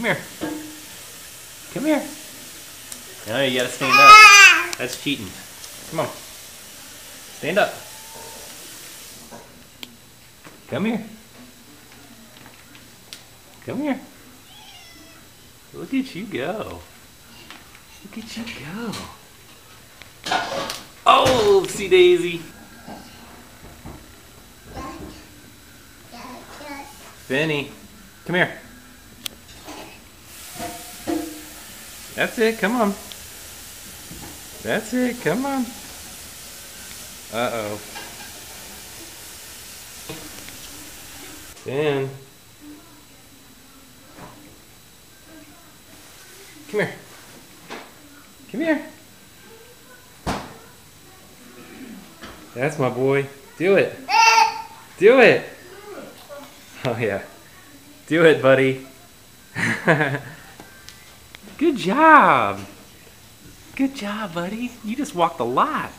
Come here. Come here. No, you gotta stand up. That's cheating. Come on. Stand up. Come here. Come here. Look at you go. Look at you go. Oh, oopsie daisy. Benny, come here. That's it, come on. That's it, come on. Uh-oh. Ben. Come here. Come here. That's my boy. Do it. Do it. Oh yeah. Do it, buddy. Good job. Good job, buddy. You just walked a lot.